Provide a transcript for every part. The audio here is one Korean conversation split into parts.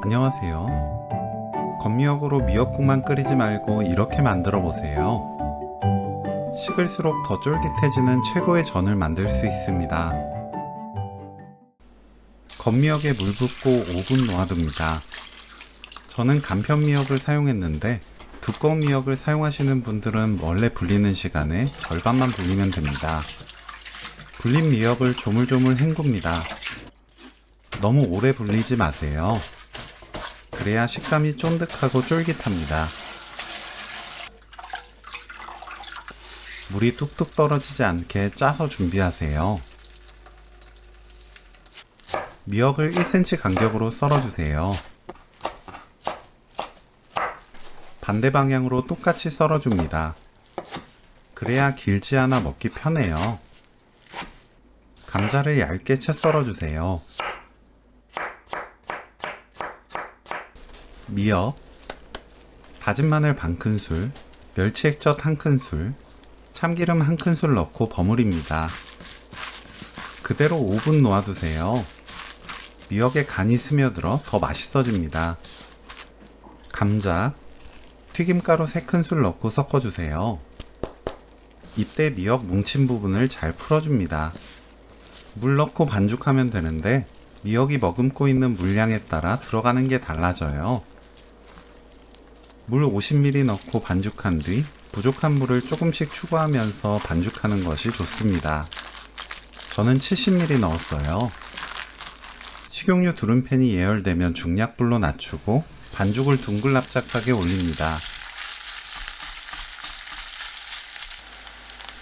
안녕하세요. 건미역으로 미역국만 끓이지 말고 이렇게 만들어 보세요. 식을수록 더 쫄깃해지는 최고의 전을 만들 수 있습니다. 건미역에 물 붓고 5분 놓아둡니다. 저는 간편 미역을 사용했는데 두꺼운 미역을 사용하시는 분들은 원래 불리는 시간에 절반만 불리면 됩니다. 불린 미역을 조물조물 헹굽니다. 너무 오래 불리지 마세요. 그래야 식감이 쫀득하고 쫄깃합니다. 물이 뚝뚝 떨어지지 않게 짜서 준비하세요. 미역을 1cm 간격으로 썰어주세요. 반대 방향으로 똑같이 썰어줍니다. 그래야 길지 않아 먹기 편해요. 감자를 얇게 채 썰어주세요. 미역, 다진 마늘 반큰술, 멸치 액젓 1큰술, 참기름 1큰술 넣고 버무립니다. 그대로 5분 놓아두세요. 미역에 간이 스며들어 더 맛있어집니다. 감자, 튀김가루 3큰술 넣고 섞어주세요. 이때 미역 뭉친 부분을 잘 풀어줍니다. 물 넣고 반죽하면 되는데 미역이 머금고 있는 물량에 따라 들어가는 게 달라져요. 물 50ml 넣고 반죽한 뒤 부족한 물을 조금씩 추가하면서 반죽하는 것이 좋습니다. 저는 70ml 넣었어요. 식용유 두른팬이 예열되면 중약불로 낮추고 반죽을 둥글납작하게 올립니다.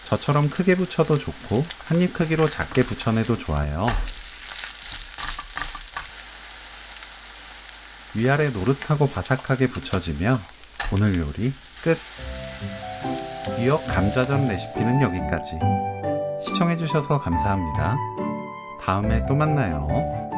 저처럼 크게 부쳐도 좋고 한입 크기로 작게 부쳐내도 좋아요. 위아래 노릇하고 바삭하게 부쳐지면 오늘 요리 끝! 미역 감자전 레시피는 여기까지. 시청해주셔서 감사합니다. 다음에 또 만나요.